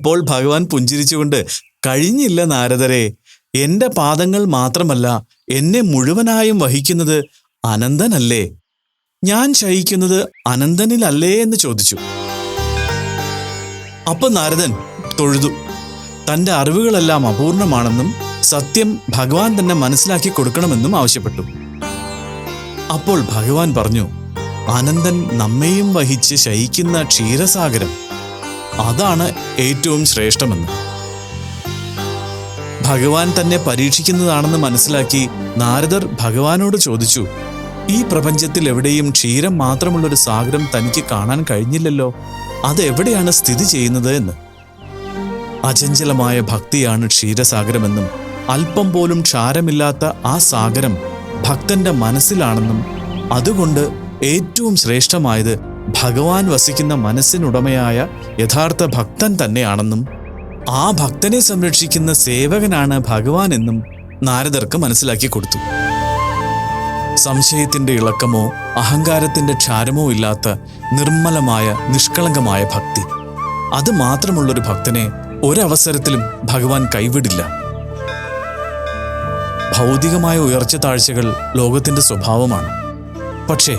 അപ്പോൾ ഭഗവാൻ പുഞ്ചിരിച്ചുകൊണ്ട്, കഴിഞ്ഞില്ല നാരദരെ, എന്റെ പാദങ്ങൾ മാത്രമല്ല എന്നെ മുഴുവനായും വഹിക്കുന്നത് അനന്തനല്ലേ? ഞാൻ ശയിക്കുന്നത് അനന്തനിലല്ലേ എന്ന് ചോദിച്ചു. അപ്പൊ നാരദൻ തൊഴുതു. തന്റെ അറിവുകളെല്ലാം അപൂർണമാണെന്നും സത്യം ഭഗവാൻ തന്നെ മനസ്സിലാക്കി കൊടുക്കണമെന്നും ആവശ്യപ്പെട്ടു. അപ്പോൾ ഭഗവാൻ പറഞ്ഞു, അനന്തൻ നമ്മെയും വഹിച്ച് ശയിക്കുന്ന ക്ഷീരസാഗരം, അതാണ് ഏറ്റവും ശ്രേഷ്ഠമെന്ന്. ഭഗവാൻ തന്നെ പരീക്ഷിക്കുന്നതാണെന്ന് മനസ്സിലാക്കി നാരദർ ഭഗവാനോട് ചോദിച്ചു, ഈ പ്രപഞ്ചത്തിൽ എവിടെയും ക്ഷീരം മാത്രമുള്ളൊരു സാഗരം തനിക്ക് കാണാൻ കഴിഞ്ഞില്ലല്ലോ, അതെവിടെയാണ് സ്ഥിതി ചെയ്യുന്നത് എന്ന്. അചഞ്ചലമായ ഭക്തിയാണ് ക്ഷീരസാഗരമെന്നും അല്പം പോലും ക്ഷാരമില്ലാത്ത ആ സാഗരം ഭക്തന്റെ മനസ്സിലാണെന്നും അതുകൊണ്ട് ഏറ്റവും ശ്രേഷ്ഠമായത് ഭഗവാൻ വസിക്കുന്ന മനസ്സിനുടമയായ യഥാർത്ഥ ഭക്തൻ തന്നെയാണെന്നും ആ ഭക്തനെ സംരക്ഷിക്കുന്ന സേവകനാണ് ഭഗവാൻ എന്നും നാരദർക്ക് മനസ്സിലാക്കി കൊടുത്തു. സംശയത്തിന്റെ ഇളക്കമോ അഹങ്കാരത്തിന്റെ ക്ഷാരമോ ഇല്ലാത്ത നിർമ്മലമായ നിഷ്കളങ്കമായ ഭക്തി, അത് മാത്രമുള്ളൊരു ഭക്തനെ ഒരവസരത്തിലും ഭഗവാൻ കൈവിടില്ല. ഭൗതികമായ ഉയർച്ച താഴ്ചകൾ ലോകത്തിന്റെ സ്വഭാവമാണ്. പക്ഷേ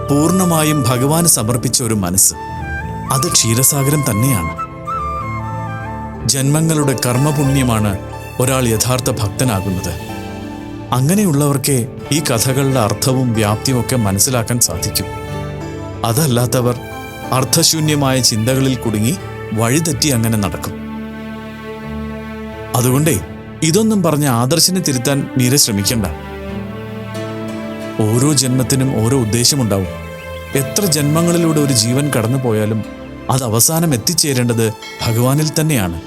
പൂർണ്ണമായും ഭഗവാന് സമർപ്പിച്ച ഒരു മനസ്സ്, അത് ക്ഷീരസാഗരം തന്നെയാണ്. ജന്മങ്ങളുടെ കർമ്മപുണ്യമാണ് ഒരാൾ യഥാർത്ഥ ഭക്തനാകുന്നത്. അങ്ങനെയുള്ളവർക്കേ ഈ കഥകളുടെ അർത്ഥവും വ്യാപ്തിയും ഒക്കെ മനസ്സിലാക്കാൻ സാധിക്കും. അതല്ലാത്തവർ അർത്ഥശൂന്യമായ ചിന്തകളിൽ കുടുങ്ങി വഴിതെറ്റി അങ്ങനെ നടക്കും. അതുകൊണ്ടേ ഇതൊന്നും പറഞ്ഞ് ആദർശനെ തിരുത്താൻ മീര ശ്രമിക്കണ്ട. ഓരോ ജന്മത്തിനും ഓരോ ഉദ്ദേശമുണ്ടാവും. എത്ര ജന്മങ്ങളിലൂടെ ഒരു ജീവൻ കടന്നു പോയാലും അത് അവസാനം എത്തിച്ചേരേണ്ടത് ഭഗവാനിൽ തന്നെയാണ്.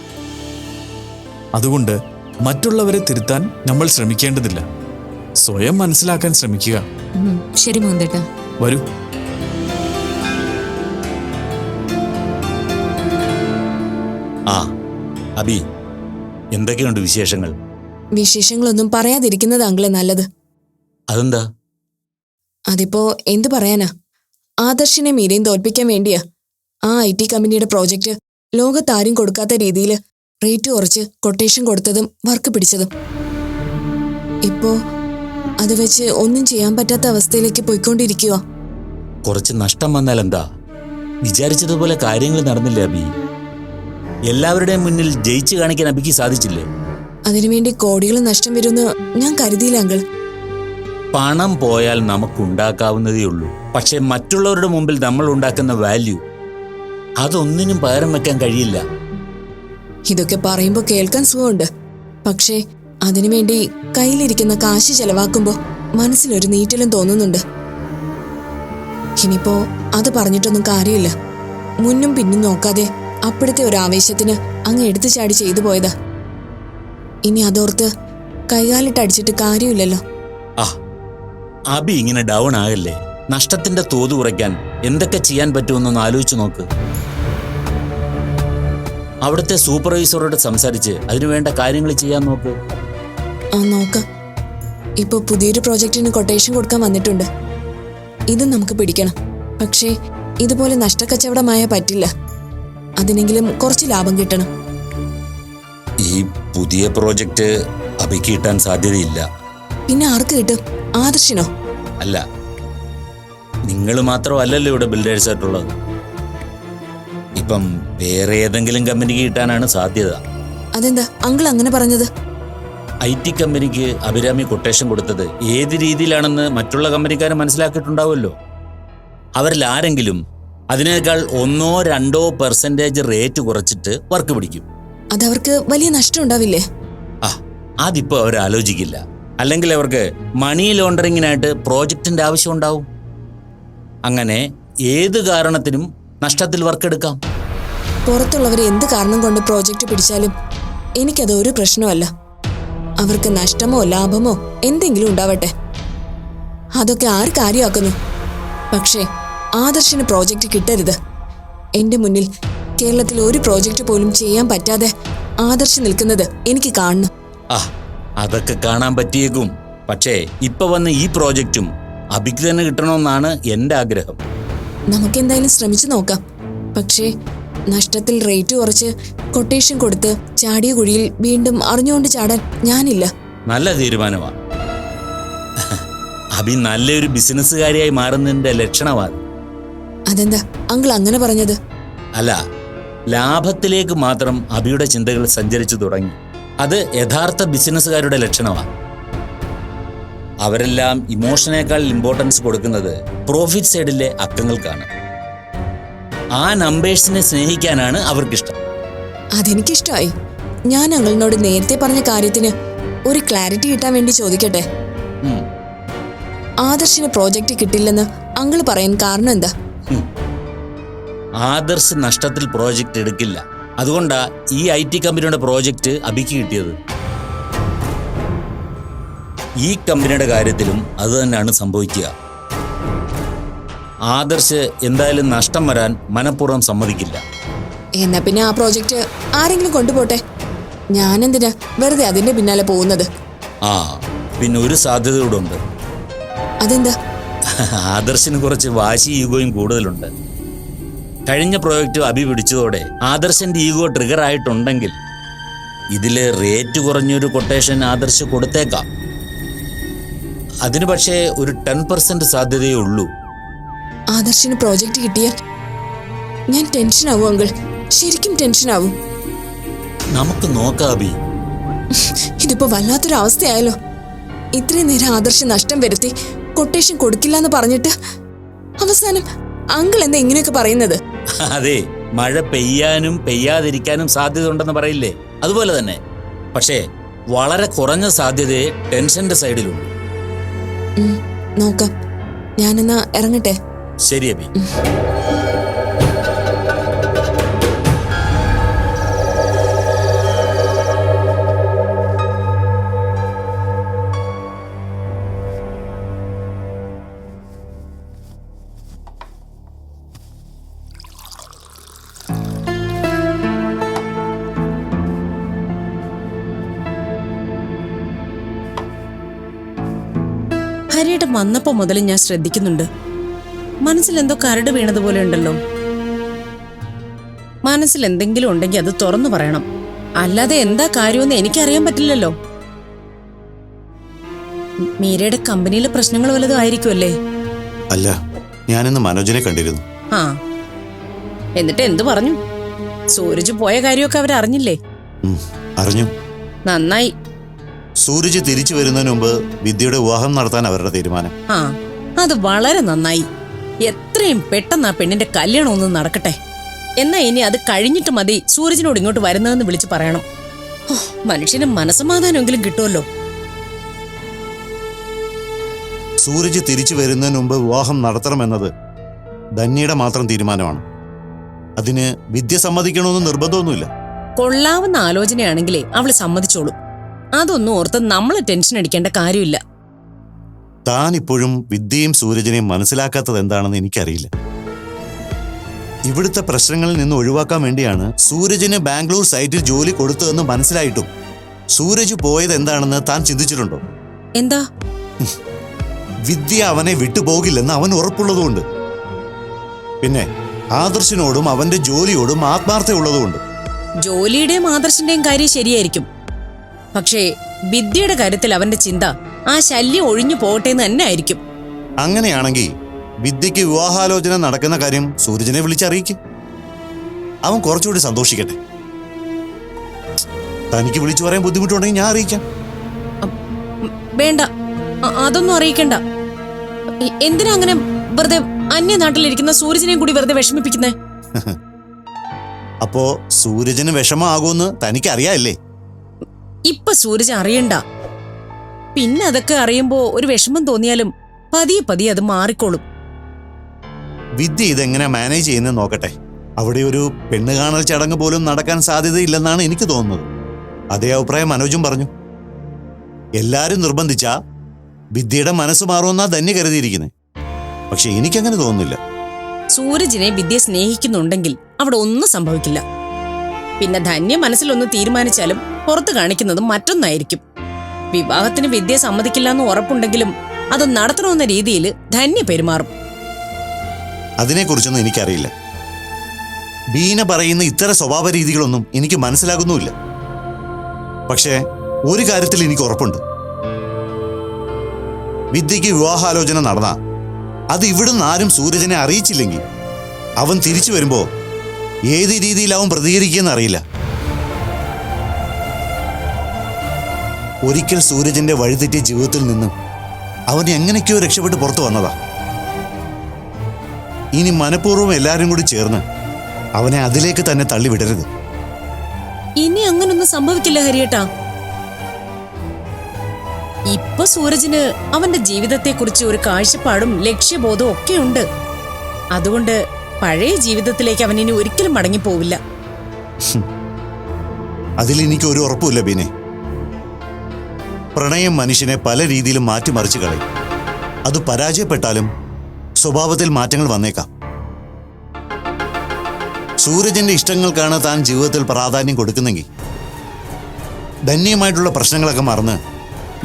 അതുകൊണ്ട് മറ്റുള്ളവരെ തിരുത്താൻ നമ്മൾ ശ്രമിക്കേണ്ടതില്ല, സ്വയം മനസ്സിലാക്കാൻ ശ്രമിക്കുക. ശരി മോന്തേട്ടാ, വരൂ. ആ അബി, എന്തൊക്കെയുണ്ട് വിശേഷങ്ങൾ? വിശേഷങ്ങളൊന്നും പറയാതിരിക്കുന്നത് അങ്കിളെ നല്ലത്. അതെന്താ? അതിപ്പോ എന്തു പറയാനാ, ആദർശിനെ മീരയും തോൽപ്പിക്കാൻ വേണ്ടിയാ ആ IT കമ്പനിയുടെ പ്രോജക്റ്റ് ലോകത്താരും കൊടുക്കാത്ത രീതിയിൽ റേറ്റ് കുറച്ച് കൊട്ടേഷൻ കൊടുത്തതും വർക്ക് പിടിച്ചതും. ഇപ്പോ അത് വെച്ച് ഒന്നും ചെയ്യാൻ പറ്റാത്ത അവസ്ഥയിലേക്ക് പോയിക്കൊണ്ടിരിക്കുക. കുറച്ച് നഷ്ടം വന്നാൽ എന്താ? വിചാരിച്ചതുപോലെ കാര്യങ്ങൾ നടന്നില്ല അബി. എല്ലാവരുടെയും മുന്നിൽ ജയിച്ചു കാണിക്കാൻ അബിക്ക് സാധിച്ചില്ലേ? അതിനുവേണ്ടി കോടികൾ നഷ്ടം വരുമെന്ന് ഞാൻ കരുതിയില്ല അങ്കിൾ. പണം പോയാൽ നമുക്കുണ്ടാക്കാവുന്നതേ ഉള്ളൂ. പക്ഷെ മറ്റുള്ളവരുടെ മുമ്പിൽ നമ്മൾ ഉണ്ടാക്കുന്ന വാല്യൂ, അതൊന്നിനും പകരം വെക്കാൻ കഴിയില്ല. ഇതൊക്കെ പറയുമ്പോ കേൾക്കാൻ സുഖമുണ്ട്. പക്ഷേ അതിനുവേണ്ടി കയ്യിലിരിക്കുന്ന കാശ് ചെലവാക്കുമ്പോ മനസ്സിലൊരു നീറ്റലും തോന്നുന്നുണ്ട്. ഇനിയിപ്പോ അത് പറഞ്ഞിട്ടൊന്നും കാര്യമില്ല. മുന്നും പിന്നും നോക്കാതെ അപ്പോഴത്തെ ഒരു ആവേശത്തിന് അങ്ങ് എടുത്തു ചാടി ചെയ്തു പോയതാ. ഇനി അതോർത്ത് കൈകാലിട്ടടിച്ചിട്ട് കാര്യമില്ലല്ലോ. ആ അബി ഇങ്ങനെ ഡൗൺ ആകല്ലേ. നഷ്ടത്തിന്റെ തോത് കുറയ്ക്കാൻ എന്തൊക്കെ ചെയ്യാൻ പറ്റുമെന്നൊന്ന് ആലോചിച്ചു നോക്ക്. അവിടുത്തെ സൂപ്പർവൈസറോട് സംസാരിച്ച് അതിനുവേണ്ട കാര്യങ്ങൾ ചെയ്യാൻ നോക്ക്. ആ നോക്കാം. ഇപ്പൊ പുതിയൊരു പ്രോജക്റ്റിന് കൊട്ടേഷൻ കൊടുക്കാൻ വന്നിട്ടുണ്ട്. ഇത് നമുക്ക് പിടിക്കണം. പക്ഷേ ഇതുപോലെ നഷ്ടക്കച്ചവടമായ പറ്റില്ല. അതിനെങ്കിലും കുറച്ച് ലാഭം കിട്ടണം. ഈ പുതിയ പ്രോജക്റ്റ് അബിക്ക് കിട്ടാൻ സാധ്യതയില്ല. പിന്നെ ആർക്ക് കിട്ടും? ആദർശിനോ? അല്ല, നിങ്ങൾ മാത്രമല്ലല്ലോ ഇവിടെ ബിൽഡേഴ്സ് ആയിട്ടുള്ളത്. ഇപ്പം വേറെ ഏതെങ്കിലും കമ്പനിക്ക് കിട്ടാനാണ് സാധ്യത. അതെന്താ അങ്കിൾ അങ്ങനെ പറഞ്ഞത്? IT കമ്പനിക്ക് അഭിരാമി കൊട്ടേഷൻ കൊടുത്തത് ഏത് രീതിയിലാണെന്ന് മറ്റുള്ള കമ്പനിക്കാർ മനസ്സിലാക്കിയിട്ടുണ്ടാവുമല്ലോ. അവരിൽ ആരെങ്കിലും അതിനേക്കാൾ 1-2% റേറ്റ് കുറച്ചിട്ട് വർക്ക് പിടിക്കും. അതവർക്ക് വലിയ നഷ്ടം ഉണ്ടാവില്ലേ? അതിപ്പോ അവർ ആലോചിക്കില്ല. അല്ലെങ്കിൽ അവർക്ക് മണി ലോണ്ടറിങ്ങിനായിട്ട് പ്രോജക്റ്റിന്റെ ആവശ്യം ഉണ്ടാവും. അങ്ങനെ ഏത് കാരണത്തിനും നഷ്ടത്തിൽ വർക്ക് എടുക്കാം. പുറത്തുള്ളവർ എന്ത് കാരണം കൊണ്ട് പ്രോജക്റ്റ് പിടിച്ചാലും എനിക്കത് ഒരു പ്രശ്നമല്ല. അവർക്ക് നഷ്ടമോ ലാഭമോ എന്തെങ്കിലും ഉണ്ടാവട്ടെ, അതൊക്കെ ആര് കാര്യമാക്കുന്നു. പക്ഷേ ആദർശിന് പ്രോജക്റ്റ് കിട്ടരുത്. എന്റെ മുന്നിൽ കേരളത്തിൽ ഒരു പ്രോജക്റ്റ് പോലും ചെയ്യാൻ പറ്റാതെ ആദർശ് നിൽക്കുന്നത് എനിക്ക് കാണണം. അതൊക്കെ കാണാൻ പറ്റിയേക്കും. പക്ഷേ ഇപ്പൊ വന്ന ഈ പ്രോജക്റ്റും അബിക്ക് തന്നെ കിട്ടണമെന്നാണ് എന്റെ ആഗ്രഹം. നമുക്കെന്തായാലും ശ്രമിച്ചു നോക്കാം. പക്ഷേ നഷ്ടത്തിൽ റേറ്റ് കുറച്ച് കൊട്ടേഷൻ കൊടുത്ത് ചാടിയ കുഴിയിൽ വീണ്ടും അറിഞ്ഞുകൊണ്ട് ചാടാൻ ഞാനില്ല. നല്ല തീരുമാനമാണ്. അഭി നല്ലൊരു ബിസിനസ്സുകാരിയായി മാറുന്നതിന്റെ ലക്ഷണമാണ്. അതെന്താ അങ്കിൾ അങ്ങനെ പറഞ്ഞത്? അല്ല, ലാഭത്തിലേക്ക് മാത്രം അഭിയുടെ ചിന്തകൾ സഞ്ചരിച്ചു തുടങ്ങി. അത് യഥാർത്ഥ ബിസിനസ്സുകാരുടെ ലക്ഷണമാണ്. അവരെല്ലാം ഇമോഷനേക്കാൾ ഇമ്പോർട്ടൻസ് കൊടുക്കുന്നത് പ്രോഫിറ്റ് സൈഡിലെ അക്കങ്ങൾക്കാണ്. ആ നമ്പേഴ്സിനെ സ്നേഹിക്കാനാണ് അവർക്കിഷ്ടം. അതെനിക്കിഷ്ടമായി. ഞാൻ അങ്കിളിനോട് നേരത്തെ പറഞ്ഞ കാര്യത്തിന് ഒരു ക്ലാരിറ്റി കിട്ടാൻ വേണ്ടി ചോദിക്കട്ടെ. ആദർശിന് പ്രോജക്റ്റ് കിട്ടില്ലെന്ന് അങ്കിൾ പറയാൻ കാരണം എന്താ? ആദർശ് നഷ്ടത്തിൽ പ്രോജക്റ്റ് എടുക്കില്ല. അതുകൊണ്ടാ ഈ IT കമ്പനിയുടെ പ്രോജക്റ്റ് അഭിക്ക് കിട്ടിയത്. ഈ കമ്പനിയുടെ കാര്യത്തിലും അത് തന്നെയാണ് സംഭവിക്കുക. ആദർശ് എന്തായാലും നഷ്ടം വരാൻ മനഃപൂർവ്വം സമ്മതിക്കില്ല. എന്നാ പിന്നെ ആ പ്രോജക്റ്റ് ആരെങ്കിലും കൊണ്ടുപോട്ടെ. ഞാനെന്തിനാ വെറുതെ അതിന്റെ പിന്നാലെ പോകുന്നത്? പിന്നെ ഒരു സാധ്യത കൂടെ ഉണ്ട്. അതെന്താ? ആദർശിന് കുറച്ച് വാശി ഈഗോയും കൂടുതലുണ്ട്. കഴിഞ്ഞ പ്രോജക്റ്റ് അഭി പിടിച്ചതോടെ ആദർശന്റെ ഈഗോ ട്രിഗർ ആയിട്ടുണ്ടെങ്കിൽ ഇതില് റേറ്റ് കുറഞ്ഞൊരു കൊട്ടേഷൻ ആദർശ് കൊടുത്തേക്കാം. അതിന് പക്ഷേ ഒരു 10% സാധ്യതയേ ഉള്ളൂ. ആദർശിന് പ്രോജക്റ്റ് കിട്ടിയാൽ ഞാൻ ടെൻഷനാവും അങ്കിൾ, ശരിക്കും ടെൻഷനാവും. നമുക്ക് നോക്കാം അഭി. ഇതിപ്പോ വല്ലാത്തൊരു അവസ്ഥയായല്ലോ. ഇത്രയും നേരം ആദർശ് നഷ്ടം വരുത്തി കൊട്ടേഷൻ കൊടുക്കില്ല എന്ന് പറഞ്ഞിട്ട് അവസാനം അങ്കിൾ എന്താ ഇങ്ങനെയൊക്കെ പറയുന്നത്? അതെ, മഴ പെയ്യാനും പെയ്യാതിരിക്കാനും സാധ്യത ഉണ്ടെന്ന് പറയില്ലേ, അതുപോലെ തന്നെ. പക്ഷേ വളരെ കുറഞ്ഞ സാധ്യതയെ ടെൻഷന്റെ സൈഡിലുള്ളൂ. നോക്കാം. ഞാനെന്നാ ഇറങ്ങട്ടെ. ശരി അഭി. ഹരിയേട്ടൻ വന്നപ്പോ മുതൽ ഞാൻ ശ്രദ്ധിക്കുന്നുണ്ട്. മനസ്സിലെന്തോ കരട് വീണതുപോലെ ഉണ്ടല്ലോ. മനസ്സിൽ എന്തെങ്കിലും ഉണ്ടെങ്കിൽ അത് തുറന്നു പറയണം. അല്ലാതെ എന്താ കാര്യമെന്ന് എനിക്കറിയാൻ പറ്റില്ലല്ലോ. മീരയുടെ കമ്പനിയിലെ പ്രശ്നങ്ങൾ വല്ലതും ആയിരിക്കുമല്ലേ? അല്ല, ഞാനിന്ന് മനോജിനെ കണ്ടിരുന്നു. എന്നിട്ട് എന്തു പറഞ്ഞു? സൂരജ് പോയ കാര്യമൊക്കെ അവരറിഞ്ഞില്ലേ? അറിഞ്ഞു. നന്നായി. സൂരജ് തിരിച്ചു വരുന്നതിന് മുമ്പ് വിദ്യയുടെ വിവാഹം നടത്താൻ അവരുടെ തീരുമാനം. അത് വളരെ നന്നായി. എത്രയും പെട്ടെന്ന് ആ പെണ്ണിന്റെ കല്യാണം ഒന്ന് നടക്കട്ടെ. എന്നാ ഇനി അത് കഴിഞ്ഞിട്ട് മതി സൂരജിനോട് ഇങ്ങോട്ട് വരുന്നതെന്ന് വിളിച്ചു പറയണം. മനുഷ്യന് മനസ്സമാധാനമെങ്കിലും കിട്ടുമല്ലോ. സൂരജ് തിരിച്ചു വരുന്നതിന് മുമ്പ് വിവാഹം നടത്തണമെന്നത് ധന്യയുടെ മാത്രം തീരുമാനമാണ്. അതിന് വിദ്യ സമ്മതിക്കണമെന്ന് നിർബന്ധമൊന്നുമില്ല. കൊള്ളാവുന്ന ആലോചനയാണെങ്കിലേ അവള് സമ്മതിച്ചോളൂ. അതൊന്നും ഓർത്ത് നമ്മൾ ടെൻഷൻ അടിക്കേണ്ട കാര്യമില്ല. താൻ ഇപ്പോഴും വിദ്യയും സൂരജിനെയും മനസ്സിലാക്കാത്തത് എന്താണെന്ന് എനിക്കറിയില്ല. ഇവിടുത്തെ പ്രശ്നങ്ങളിൽ നിന്ന് ഒഴിവാക്കാൻ വേണ്ടിയാണ് സൂരജിന് ബാംഗ്ലൂർ സൈറ്റിൽ ജോലി കൊടുത്തതെന്ന് മനസ്സിലായിട്ടും സൂരജ് പോയത് എന്താണെന്ന് താൻ ചിന്തിച്ചിട്ടുണ്ടോ? എന്താ? വിദ്യ അവനെ വിട്ടുപോകില്ലെന്ന് അവൻ ഉറപ്പുള്ളതുകൊണ്ട്. പിന്നെ ആദർശിനോടും അവന്റെ ജോലിയോടും ആത്മാർത്ഥമുള്ളതുകൊണ്ട്. ജോലിയുടെയും ആദർശിന്റെയും കാര്യം ശരിയായിരിക്കും. പക്ഷേ വിദ്യയുടെ കാര്യത്തിൽ അവന്റെ ചിന്ത ആ ശല്യം ഒഴിഞ്ഞു പോകട്ടെ എന്ന് തന്നെ ആയിരിക്കും. അങ്ങനെയാണെങ്കിൽ വിദ്യക്ക് വിവാഹാലോചന നടക്കുന്ന കാര്യം സൂരജിനെ വിളിച്ചറിയിക്കും. അവൻ കുറച്ചുകൂടി സന്തോഷിക്കട്ടെ. തനിക്ക് വിളിച്ചു പറയാൻ ബുദ്ധിമുട്ടുണ്ടെങ്കിൽ ഞാൻ അറിയിക്കാം. വേണ്ട, അതൊന്നും അറിയിക്കണ്ട. എന്തിനാ അങ്ങനെ വെറുതെ അന്യനാട്ടിലിരിക്കുന്ന സൂരജിനെയും കൂടി വെറുതെ വിഷമിപ്പിക്കുന്നേ? അപ്പോ സൂരജിന് വിഷമമാകുമെന്ന് തനിക്കറിയാല്ലേ? ഇപ്പൊ സൂരജ് അറിയണ്ട. പിന്നെ അതൊക്കെ അറിയുമ്പോ ഒരു വിഷമം തോന്നിയാലും പതിയെ പതിയെ അത് മാറിക്കോളും. വിദ്യ ഇതെങ്ങനെ മാനേജ് ചെയ്യുന്നത് നോക്കട്ടെ. അവിടെ ഒരു പെണ്ണ് കാണൽ ചടങ്ങ് പോലും നടക്കാൻ സാധ്യതയില്ലെന്നാണ് എനിക്ക് തോന്നുന്നത്. അതേ അഭിപ്രായം മനോജും പറഞ്ഞു. എല്ലാരും നിർബന്ധിച്ചാ വിദ്യയുടെ മനസ്സ് മാറുമെന്നാ ധന്യ കരുതിയിരിക്കുന്നത്. പക്ഷെ എനിക്കങ്ങനെ തോന്നുന്നില്ല. സൂരജിനെ വിദ്യ സ്നേഹിക്കുന്നുണ്ടെങ്കിൽ അവിടെ ഒന്നും സംഭവിക്കില്ല. പിന്നെ ധന്യ മനസ്സിലൊന്ന് തീരുമാനിച്ചാലും പുറത്ത് കാണിക്കുന്നതും മറ്റൊന്നായിരിക്കും. വിവാഹത്തിന് വിദ്യ സമ്മതിക്കില്ല എന്ന് ഉറപ്പുണ്ടെങ്കിലും അത് നടത്തണമെന്ന രീതിയിൽ ധന്യ പെരുമാറും. അതിനെക്കുറിച്ചൊന്നും എനിക്കറിയില്ല. ബീന പറയുന്ന ഇത്തരം സ്വഭാവ രീതികളൊന്നും എനിക്ക് മനസ്സിലാകുന്നുമില്ല. പക്ഷേ ഒരു കാര്യത്തിൽ എനിക്ക് ഉറപ്പുണ്ട്. വിദ്യയ്ക്ക് വിവാഹാലോചന നടന്ന അത് ഇവിടുന്ന് ആരും സൂരജിനെ അറിയിച്ചില്ലെങ്കിൽ അവൻ തിരിച്ചു വരുമ്പോ ഏത് രീതിയിലാവും പ്രതികരിക്കുകയെന്ന് അറിയില്ല. ഒരിക്കൽ സൂരജിന്റെ വഴിതെറ്റിയ ജീവിതത്തിൽ നിന്നും അവൻ എങ്ങനെയൊക്കെയോ രക്ഷപ്പെട്ട് പുറത്തു വന്നതാ. ഇനി മനഃപൂർവ്വം എല്ലാവരും കൂടി ചേർന്ന് അവനെ അതിലേക്ക് തന്നെ തള്ളിവിടരുത്. ഇനി അങ്ങനൊന്നും സംഭവിക്കില്ല ഹരിയേട്ടാ. ഇപ്പൊ സൂരജിന് അവന്റെ ജീവിതത്തെക്കുറിച്ച് ഒരു കാഴ്ചപ്പാടും ലക്ഷ്യബോധവും ഒക്കെ ഉണ്ട്. അതുകൊണ്ട് പഴയ ജീവിതത്തിലേക്ക് അവൻ ഇനി ഒരിക്കലും മടങ്ങിപ്പോവില്ല. അതിലെനിക്ക് ഒരു ഉറപ്പുമില്ല ബീനെ. പ്രണയം മനുഷ്യനെ പല രീതിയിലും മാറ്റിമറിച്ച് കളയും. അത് പരാജയപ്പെട്ടാലും സ്വഭാവത്തിൽ മാറ്റങ്ങൾ വന്നേക്കാം. സൂരജിന്റെ ഇഷ്ടങ്ങൾക്കാണ് താൻ ജീവിതത്തിൽ പ്രാധാന്യം കൊടുക്കുന്നെങ്കിൽ ധന്യമായിട്ടുള്ള പ്രശ്നങ്ങളൊക്കെ മറന്ന്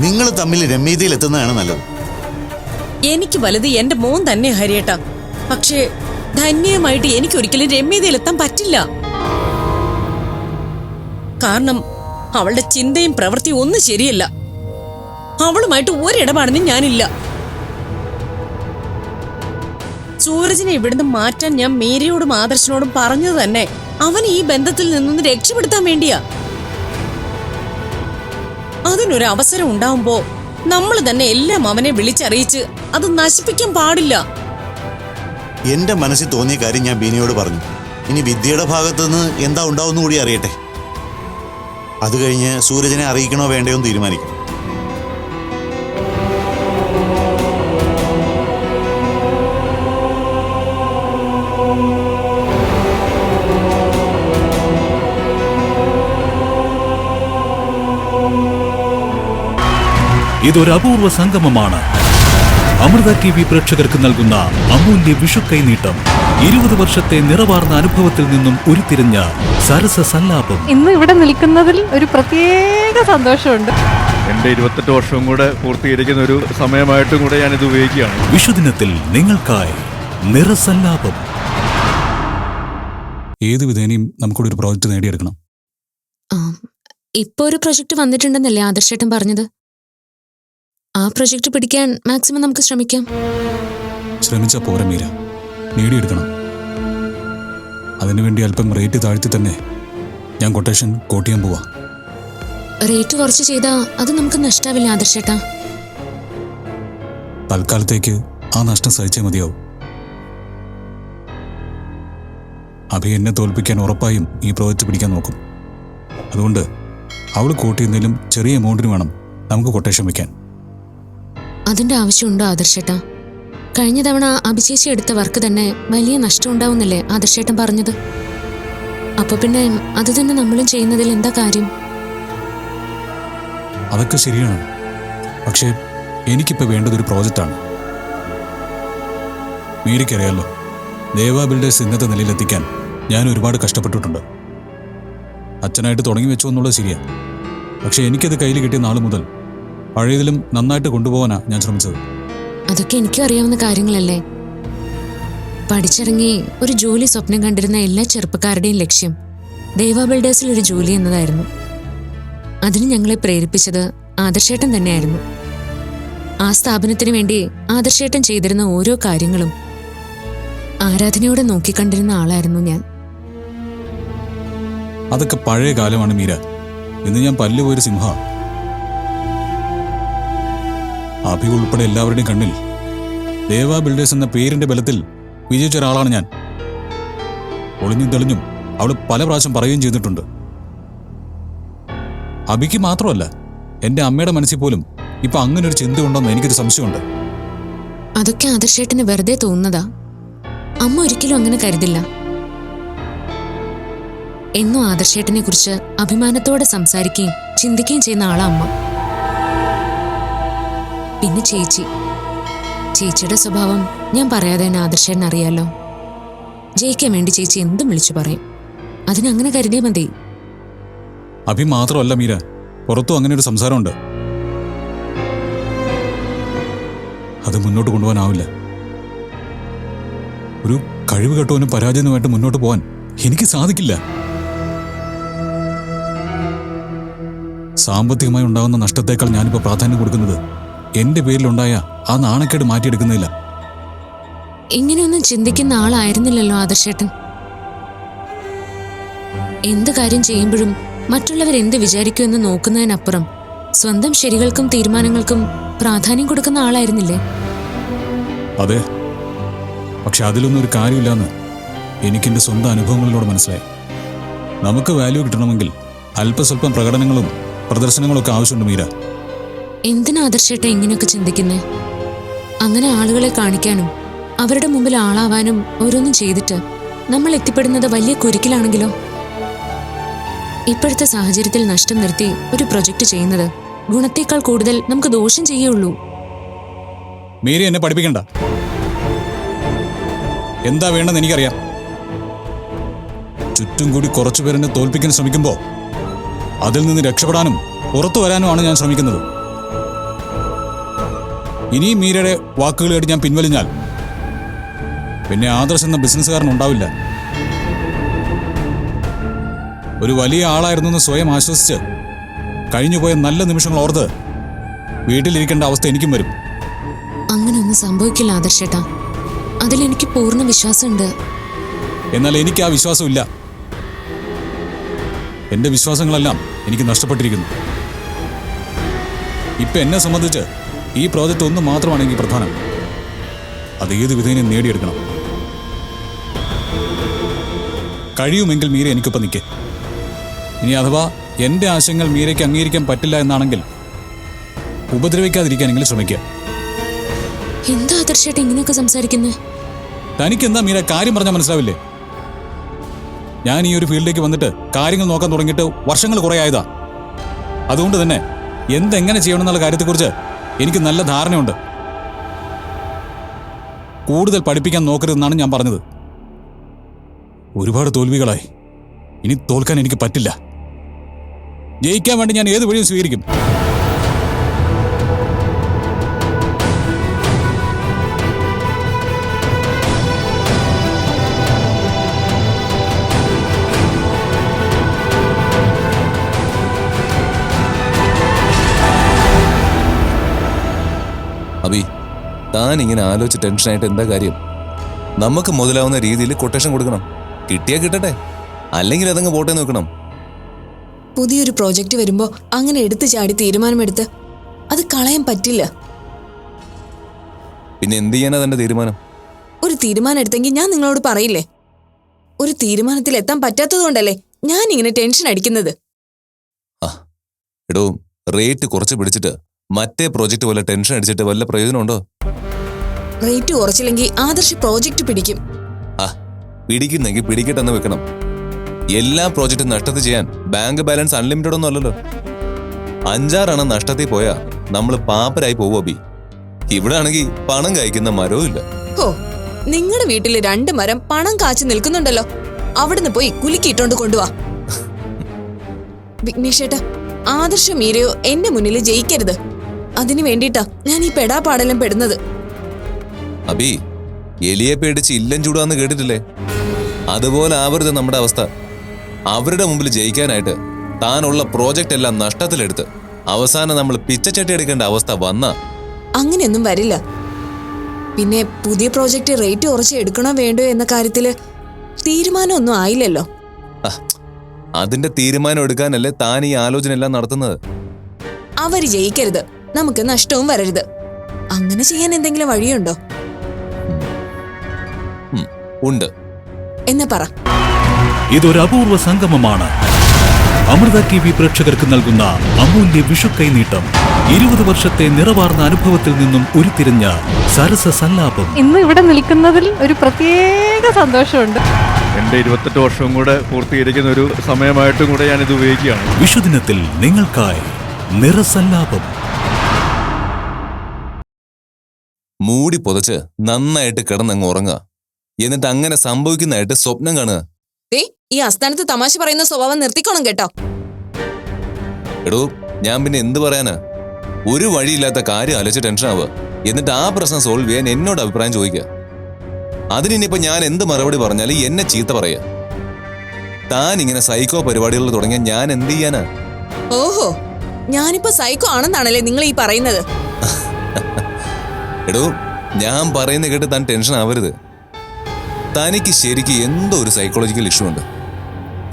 നിങ്ങൾ തമ്മിൽ രമ്യതയിൽ എത്തുന്നതാണ് നല്ലത്. എനിക്ക് വലുത് എന്റെ മോൻ തന്നെ ഹരിയേട്ടാ. പക്ഷേ ധന്യമായിട്ട് എനിക്കൊരിക്കലും രമ്യതയിലെത്താൻ പറ്റില്ല. കാരണം അവളുടെ ചിന്തയും പ്രവൃത്തിയും ഒന്നും ശരിയല്ല. അവളുമായിട്ട് ഒരിടപാടിനും ഞാനില്ല. സൂരജിനെ ഇവിടുന്ന് മാറ്റാൻ ഞാൻ മേരിയോടും ആദർശനോടും പറഞ്ഞത് തന്നെ അവൻ ഈ ബന്ധത്തിൽ നിന്നൊന്ന് രക്ഷപ്പെടുത്താൻ വേണ്ടിയാ. അതിനൊരു അവസരം ഉണ്ടാവുമ്പോ നമ്മൾ തന്നെ എല്ലാം അവനെ വിളിച്ചറിയിച്ച് അത് നശിപ്പിക്കാൻ പാടില്ല. എന്റെ മനസ്സിൽ തോന്നിയ കാര്യം ഞാൻ ബീനയോട് പറഞ്ഞു. ഇനി വിദ്യയുടെ ഭാഗത്തുനിന്ന് എന്താ ഉണ്ടാവുന്ന കൂടി അറിയട്ടെ. അത് കഴിഞ്ഞ് സൂരജിനെ അറിയിക്കണോ വേണ്ടയോ എന്ന് തീരുമാനിക്കും. ഇതൊരു അപൂർവ സംഗമമാണ്. അമൃത TV പ്രേക്ഷകർക്ക് നൽകുന്ന അമൂല്യ വിഷു കൈനീട്ടം. 20 വർഷത്തെ നിറവാർന്ന അനുഭവത്തിൽ നിന്നും ഉരുത്തിരിഞ്ഞ സരസ സല്ലാപം. ഇന്ന് ഇവിടെ നിൽക്കുന്നതിൽ ഒരു പ്രത്യേക സന്തോഷമുണ്ട്. എന്റെ 28 വർഷവും കൂടെ പൂർത്തീകരിക്കുന്ന ഒരു സമയമായിട്ടും കൂടെ ഞാനിത് ഉപയോഗിക്കുകയാണ്. വിഷുദിനത്തിൽ നിങ്ങൾക്കായി നിറസല്ലാപം. ഏത് വിധേനയും നമുക്കൊരു പ്രോജക്റ്റ് നേടിയെടുക്കണം. ഇപ്പൊ ഒരു പ്രൊജക്ട് വന്നിട്ടുണ്ടെന്നല്ലേ ആദർശേട്ടൻ പറഞ്ഞത്? ആ പ്രൊജക്ട് പിടിക്കാൻ മാക്സിമം നമുക്ക് ശ്രമിക്കാം. ശ്രമിച്ചാ പോരാ മീര, നേടിയെടുക്കണം. അതിനുവേണ്ടി അല്പം റേറ്റ് താഴ്ത്തി തന്നെ ഞാൻ കൊട്ടേഷൻ കോട്ട് ചെയ്യാൻ പോവാ. റേറ്റ് കുറച്ച് ചെയ്താ അത് നമുക്ക് നഷ്ടാവില്ല ആദർശേട്ടാ. തൽക്കാലത്തേക്ക് ആ നഷ്ടം സഹിച്ചേ മതിയാവും. അഭി എന്നെ തോൽപ്പിക്കാൻ ഉറപ്പായും ഈ പ്രോജക്റ്റ് പിടിക്കാൻ നോക്കും. അതുകൊണ്ട് അവൾ കോട്ട് ചെയ്യുന്നതിലും ചെറിയ എമൗണ്ടിന് വേണം നമുക്ക് കൊട്ടേഷൻ വയ്ക്കാൻ. അതിന്റെ ആവശ്യമുണ്ടോ ആദർശേട്ടാ? കഴിഞ്ഞ തവണ അഭിചേച്ചി എടുത്ത വർക്ക് തന്നെ വലിയ നഷ്ടം ഉണ്ടാവുന്നല്ലേ ആദർശേട്ടൻ പറഞ്ഞത്? അപ്പൊ പിന്നെ അത് തന്നെ നമ്മളും ചെയ്യുന്നതിൽ എന്താ കാര്യം? അതൊക്കെ ശരിയാണ്. പക്ഷേ എനിക്കിപ്പോൾ വേണ്ടതൊരു പ്രോജക്റ്റാണ്. മീരയ്ക്കറിയാലോ, ദേവ ബിൽഡേഴ്സ് ഇന്നത്തെ നിലയിലെത്തിക്കാൻ ഞാൻ ഒരുപാട് കഷ്ടപ്പെട്ടിട്ടുണ്ട്. അച്ഛനായിട്ട് തുടങ്ങി വെച്ചു എന്നുള്ളത് ശരിയാണ്. പക്ഷെ എനിക്കത് കയ്യിൽ കിട്ടിയ നാൾ മുതൽ പഴയതിലും നന്നായിട്ട് കൊണ്ടുപോകാനാ ഞാൻ ശ്രമിച്ചത്. അതൊക്കെ എനിക്കും അറിയാവുന്ന കാര്യങ്ങളല്ലേ. പഠിച്ചിറങ്ങി ഒരു ജോലി സ്വപ്നം കണ്ടിരുന്ന എല്ലാ ചെറുപ്പക്കാരുടെയും ലക്ഷ്യം ദേവ ബിൽഡേഴ്സിൽ ഒരു ജോലി എന്നതായിരുന്നു. അതിന് ഞങ്ങളെ പ്രേരിപ്പിച്ചത് ആദർശേട്ടൻ തന്നെയായിരുന്നു. ആ സ്ഥാപനത്തിന് വേണ്ടി ആദർശേട്ടൻ ചെയ്തിരുന്ന ഓരോ കാര്യങ്ങളും ആരാധനയോടെ നോക്കിക്കണ്ടിരുന്ന ആളായിരുന്നു ഞാൻ. അതൊക്കെ പഴയ കാലമാണ് മീര. ഇന്ന് ഞാൻ പല്ലുപോയൊരു സിംഹ. അഭി ഉൾപ്പെടെ എല്ലാവരുടെയും കണ്ണിൽ ദേവ ബിൽഡേഴ്സ് എന്ന പേരിന്റെ ബലത്തിൽ വിജയിച്ച ഒരാളാണ് ഞാൻ. ഒളിഞ്ഞും തെളിഞ്ഞും അവള് പല പ്രാവശ്യം പറയുകയും ചെയ്തിട്ടുണ്ട്. അഭിക്ക് മാത്രമല്ല, എന്റെ അമ്മയുടെ മനസ്സിൽ പോലും ഇപ്പൊ അങ്ങനെ ഒരു ചിന്ത ഉണ്ടോന്ന് എനിക്കൊരു സംശയമുണ്ട്. അതൊക്കെ ആദർശേട്ടന് വെറുതെ തോന്നുന്നതാ. അമ്മ ഒരിക്കലും അങ്ങനെ കരുതില്ല. എന്നും ആദർശേട്ടനെ കുറിച്ച് അഭിമാനത്തോടെ സംസാരിക്കുകയും ചിന്തിക്കുകയും ചെയ്യുന്ന ആളാ അമ്മ. പിന്നെ ചേച്ചിയുടെ സ്വഭാവം ഞാൻ പറയാതെ തന്നെ ആദർശേട്ടൻ അറിയാലോ. ജയിക്കാൻ വേണ്ടി ചേച്ചി എന്തും വിളിച്ചു പറയും. അതിനങ്ങനെ കരുതിയാൽ മതി. അഭി മാത്രമല്ല മീര, പുറത്തും അങ്ങനെ ഒരു സംസാരമുണ്ട്. അത് മുന്നോട്ട് കൊണ്ടുപോകാനാവില്ല. ഒരു കഴിവ് കെട്ടവനും പരാജയവുമായിട്ട് മുന്നോട്ട് പോകാൻ എനിക്ക് സാധിക്കില്ല. സാമ്പത്തികമായി ഉണ്ടാകുന്ന നഷ്ടത്തേക്കാൾ ഞാനിപ്പോൾ പ്രാധാന്യം കൊടുക്കുന്നത് എന്റെ പേരിലുണ്ടായ ആ നാണക്കേട് മാറ്റിയെടുക്കുന്നില്ല. ഇങ്ങനെയൊന്നും ചിന്തിക്കുന്ന ആളായിരുന്നില്ലല്ലോ ആദർശേട്ടൻ. എന്ത് കാര്യം ചെയ്യുമ്പോഴും മറ്റുള്ളവരെന്ത് വിചാരിക്കുമെന്ന് നോക്കുന്നതിനപ്പുറം സ്വന്തം ശരികൾക്കും തീരുമാനങ്ങൾക്കും പ്രാധാന്യം കൊടുക്കുന്ന ആളായിരുന്നില്ലേ? അതെ, പക്ഷെ അതിലൊന്നും ഒരു കാര്യമില്ലെന്ന് എനിക്കെന്റെ സ്വന്തം അനുഭവങ്ങളിലൂടെ മനസ്സിലായി. നമുക്ക് വാല്യൂ കിട്ടണമെങ്കിൽ അല്പസ്വല്പം പ്രകടനങ്ങളും പ്രദർശനങ്ങളും ഒക്കെ ആവശ്യമുണ്ട് മീര. എന്തിനാ ആദർശേട്ട ഇങ്ങനെയൊക്കെ ചിന്തിക്കുന്നേ? അങ്ങനെ ആളുകളെ കാണിക്കാനും അവരുടെ മുമ്പിൽ ആളാവാനും ഓരോന്നും ചെയ്തിട്ട് നമ്മൾ എത്തിപ്പെടുന്നത് വലിയ കുരുക്കിലാണെങ്കിലോ? ഇപ്പോഴത്തെ സാഹചര്യത്തിൽ നഷ്ടം നിർത്തി ഒരു പ്രൊജക്ട് ചെയ്യുന്നത് ഗുണത്തേക്കാൾ കൂടുതൽ നമുക്ക് ദോഷം ചെയ്യുള്ളൂ. മീര എന്നെ പഠിപ്പിക്കണ്ട. എന്താ വേണ്ടെന്ന് എനിക്കറിയാം. ചുറ്റും കൂടി കുറച്ചുപേരെന്നെ തോൽപ്പിക്കാൻ ശ്രമിക്കുമ്പോൾ അതിൽ നിന്ന് രക്ഷപ്പെടാനും പുറത്തു വരാനുമാണ് ഞാൻ ശ്രമിക്കുന്നത്. ഇനിയും മീരയുടെ വാക്കുകൾ കേട്ട് ഞാൻ പിൻവലിഞ്ഞാൽ പിന്നെ ആദർശ് എന്ന ബിസിനസ്സുകാരൻ ഉണ്ടാവില്ല. ഒരു വലിയ ആളായിരുന്നു എന്ന് സ്വയം ആശ്വസിച്ച് കഴിഞ്ഞുപോയ നല്ല നിമിഷങ്ങൾ ഓർത്ത് വീട്ടിലിരിക്കേണ്ട അവസ്ഥ എനിക്കും വരും. അങ്ങനെയൊന്നും സംഭവിക്കില്ല ആദർശേട്ടാ. അതിലെനിക്ക് പൂർണ്ണ വിശ്വാസമുണ്ട്. എന്നാൽ എനിക്ക് ആ വിശ്വാസമില്ല. എന്റെ വിശ്വാസങ്ങളെല്ലാം എനിക്ക് നഷ്ടപ്പെട്ടിരിക്കുന്നു. ഇപ്പൊ എന്നെ സംബന്ധിച്ച് ഈ പ്രോജക്റ്റ് ഒന്ന് മാത്രമാണ് എനിക്ക് പ്രധാനം. അത് ഏത് വിധേനയും നേടിയെടുക്കണം. കഴിയുമെങ്കിൽ മീര എനിക്കൊപ്പം നിൽക്കേ. ഇനി അഥവാ എന്റെ ആശയങ്ങൾ മീരയ്ക്ക് അംഗീകരിക്കാൻ പറ്റില്ല എന്നാണെങ്കിൽ ഉപദ്രവിക്കാതിരിക്കാനെങ്കിലും ശ്രമിക്കുക. എന്താ ആദർശേട്ടാ ഇങ്ങനെയൊക്കെ സംസാരിക്കുന്നേ? തനിക്കെന്താ മീര കാര്യം പറഞ്ഞാൽ മനസ്സിലാവില്ലേ? ഞാൻ ഈ ഒരു ഫീൽഡിലേക്ക് വന്നിട്ട് കാര്യങ്ങൾ നോക്കാൻ തുടങ്ങിയിട്ട് വർഷങ്ങൾ കുറേ ആയതാ. അതുകൊണ്ട് തന്നെ എന്തെങ്ങനെ ചെയ്യണമെന്നുള്ള കാര്യത്തെക്കുറിച്ച് എനിക്ക് നല്ല ധാരണയുണ്ട്. കൂടുതൽ പഠിപ്പിക്കാൻ നോക്കരുതെന്നാണ് ഞാൻ പറഞ്ഞത്. ഒരുപാട് തോൽവികളായി. ഇനി തോൽക്കാൻ എനിക്ക് പറ്റില്ല. ജയിക്കാൻ വേണ്ടി ഞാൻ ഏത് വഴിയും സ്വീകരിക്കും. അബി, താൻ ഇങ്ങനെ ആലോചിച്ച് ടെൻഷനായിട്ട് എന്താ കാര്യം? നമുക്ക് മുതലാവുന്ന രീതിയിൽ കൊട്ടേഷൻ കൊടുക്കണം. കിട്ടിയാ കിട്ടട്ടെ, അല്ലെങ്കിൽ അതങ്ങ് പോട്ടെ നോക്കണം. പുതിയൊരു പ്രോജക്റ്റ് വരുമ്പോ അങ്ങനെ എടുത്തു ചാടി തീരുമാനമെടുത്ത് അത് കളയാൻ പറ്റില്ല. പിന്നെ എന്ത് ചെയ്യാനാ തന്റെ തീരുമാനം? ഒരു തീരുമാനം എടുത്തെങ്കിൽ ഞാൻ നിങ്ങളോട് പറയില്ലേ? ഒരു തീരുമാനത്തിൽ എത്താൻ പറ്റാത്തതുകൊണ്ടല്ലേ ഞാൻ ഇങ്ങനെ ടെൻഷൻ അടിക്കുന്നത്. എടോ, റേറ്റ് കുറച്ച് പിടിച്ചിട്ട് മറ്റേ പ്രോജക്റ്റ് പോലെ ടെൻഷൻ അടിച്ചിട്ട് വല്ല പ്രയോജനമുണ്ടോ? റേറ്റ് കുറച്ചില്ലെങ്കിൽ ആദർശ് പ്രോജക്റ്റ് പിടിക്കും. പിടിക്കുന്നെങ്കിൽ പിടിക്കട്ടെന്ന് വെക്കണം. എല്ലാ പ്രോജക്റ്റും നഷ്ടത്തിൽ ചെയ്യാൻ ബാങ്ക് ബാലൻസ് അൺലിമിറ്റഡ് ഒന്നും അല്ലല്ലോ. 5-6 നഷ്ടത്തിൽ പോയാ നമ്മൾ പാപ്പരായി പോവോ അബി? ഇവിടെ ആണെങ്കിൽ പണം കായ്ക്കുന്ന മരവും ഇല്ല. ഹോ, നിങ്ങളുടെ വീട്ടില് 2 മരം പണം കാച്ചു നിൽക്കുന്നുണ്ടല്ലോ. അവിടുന്ന് പോയി കുലുക്കിയിട്ടോണ്ട് കൊണ്ടുവാ. വിഘ്നേഷേട്ടാ, ആദർശ മീരയോ എന്റെ മുന്നിൽ ജയിക്കരുത്. അതിനു വേണ്ടിട്ടാ ഞാൻ ഈ പെടാപ്പാടെല്ലാം പെടുന്നത്. അബി, എലിയെ പേടിച്ച് ഇല്ലം ചൂടാന്ന് കേട്ടിട്ടില്ലേ? അതുപോലെ ആവരുത് നമ്മുടെ അവസ്ഥ. അവരുടെ മുമ്പിൽ ജയിക്കാനായിട്ട് താനുള്ള പ്രോജക്റ്റ് എല്ലാം നഷ്ടത്തിലെടുത്ത് അവസാനം നമ്മൾ പിച്ചച്ചട്ടി എടുക്കേണ്ട അവസ്ഥ വന്ന അങ്ങനെയൊന്നും വരില്ല. പിന്നെ പുതിയ പ്രോജക്റ്റ് റേറ്റ് കുറച്ച് എടുക്കണോ വേണ്ടോ എന്ന കാര്യത്തില് തീരുമാനമൊന്നും ആയില്ലല്ലോ. അതിന്റെ തീരുമാനം എടുക്കാനല്ലേ താൻ ഈ ആലോചന എല്ലാം നടത്തുന്നത്. അവര് ജയിക്കരുത്, നമുക്ക് നഷ്ടവും വരരുത്. അങ്ങനെ ചെയ്യാൻ എന്തെങ്കിലും വഴിയുണ്ടോ? ഉണ്ട്. എന്നാ പറ. ഇതൊരു അപൂർവ സംഗമമാണ്. അമൃത TV പ്രേക്ഷകർക്ക് നൽകുന്ന അമൂല്യ വിഷു കൈനീട്ടം. 20 വർഷത്തെ നിറവാർന്ന അനുഭവത്തിൽ നിന്നും ഉരുത്തിരിഞ്ഞ സരസ സല്ലാപം. ഇന്ന് ഇവിടെ നിൽക്കുന്നതിൽ ഒരു പ്രത്യേക സന്തോഷമുണ്ട്. എൻ്റെ 28 വർഷവും കൂടെ പൂർത്തീകരിക്കുന്ന ഒരു സമയമായിട്ടും കൂടെ ഞാനിത് ഉപയോഗിക്കുകയാണ്. വിഷുദിനത്തിൽ നിങ്ങൾക്കായി നിറസല്ലാപം. മൂടി പൊതച്ച് നന്നായിട്ട് കിടന്നങ്ങ് ഉറങ്ങുക. എന്നിട്ട് അങ്ങനെ സംഭവിക്കുന്നതായിട്ട് സ്വപ്നം കാണുക. ഈ അസ്ഥാനത്ത് തമാശ പറയുന്ന സ്വഭാവം നിർത്തിക്കോണം കേട്ടോ. എടോ, ഞാൻ പിന്നെ എന്ത് പറയാനാ? ഒരു വഴിയില്ലാത്ത കാര്യം ആലോചിച്ച് ടെൻഷൻ ആവുക. എന്നിട്ട് ആ പ്രശ്നം സോൾവ് ചെയ്യാൻ എന്നോട് അഭിപ്രായം ചോദിക്കുക. അതിനിപ്പോ ഞാൻ എന്ത് മറുപടി പറഞ്ഞാലും എന്നെ ചീത്ത പറയുക. താൻ ഇങ്ങനെ സൈക്കോ പരിപാടികൾ തുടങ്ങിയ ഞാൻ എന്ത് ചെയ്യാനാ? ഓഹോ, ഞാനിപ്പോ സൈക്കോ ആണെന്നാണല്ലേ നിങ്ങൾ ഈ പറയുന്നത്? എടോ, ഞാൻ പറയുന്ന കേട്ട് താൻ ടെൻഷൻ ആവരുത്. തനിക്ക് ശരിക്ക് എന്തോ ഒരു സൈക്കോളജിക്കൽ ഇഷ്യൂ ഉണ്ട്.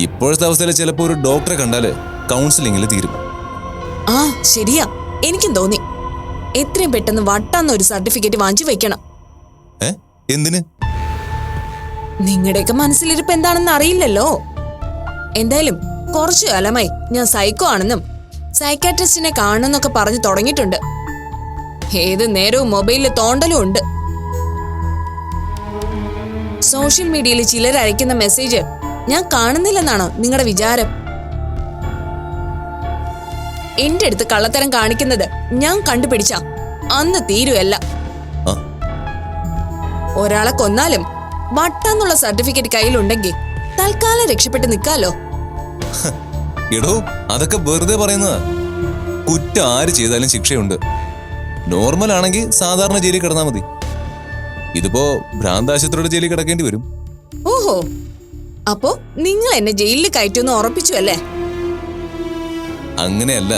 ഇപ്പോഴത്തെ അവസ്ഥയിൽ ചിലപ്പോൾ ഒരു ഡോക്ടറെ കണ്ടാല് കൗൺസിലിംഗിൽ തീരും. ആ ശരിയാ, എനിക്കും തോന്നി. എത്രയും പെട്ടെന്ന് വട്ടാന്ന ഒരു സർട്ടിഫിക്കറ്റ് വാങ്ങിച്ചു വെക്കണം. എന്തിന്? നിങ്ങളുടെയൊക്കെ മനസ്സിലിരിപ്പ് എന്താണെന്ന് അറിയില്ലല്ലോ. എന്തായാലും കുറച്ചു കാലമായി ഞാൻ സൈക്കോ ആണെന്നും സൈക്കാട്രിസ്റ്റിനെ കാണുന്നൊക്കെ പറഞ്ഞു തുടങ്ങിയിട്ടുണ്ട്. ഏത് നേരവും മൊബൈലിൽ തോണ്ടലും ഉണ്ട്. സോഷ്യൽ മീഡിയയിൽ ചിലർ അയക്കുന്ന മെസ്സേജ് ഞാൻ കാണുന്നില്ലെന്നാണോ നിങ്ങളുടെ വിചാരം? എന്റെ അടുത്ത് കള്ളത്തരം കാണിക്കുന്നത് ഞാൻ കണ്ടുപിടിച്ച അന്ന് തീരുവല്ല. ഒരാളെ കൊന്നാലും വട്ടാന്നുള്ള സർട്ടിഫിക്കറ്റ് കയ്യിലുണ്ടെങ്കിൽ തൽക്കാലം രക്ഷപ്പെട്ട് നിൽക്കാലോ. എടോ, അതൊക്കെ വെറുതെ പറയുന്നതാ. കുറ്റം ആര് ചെയ്താലും ശിക്ഷയുണ്ട്. നോർമൽ ആണെങ്കിൽ സാധാരണ ജയിലിൽ കിടന്നാൽ മതി. ഇതിപ്പോ ഭ്രാന്താശുപത്രിയുടെ ജയിലിൽ കിടക്കേണ്ടി വരും. ഓഹോ, അപ്പോ നിങ്ങൾ എന്നെ ജയിലിൽ കയറ്റുമെന്ന് ഉറപ്പിച്ചു അല്ലേ? അങ്ങനെയല്ല,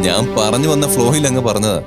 ഞാൻ പറഞ്ഞു വന്ന ഫ്ലോയിൽ അങ്ങ് പറഞ്ഞതാ.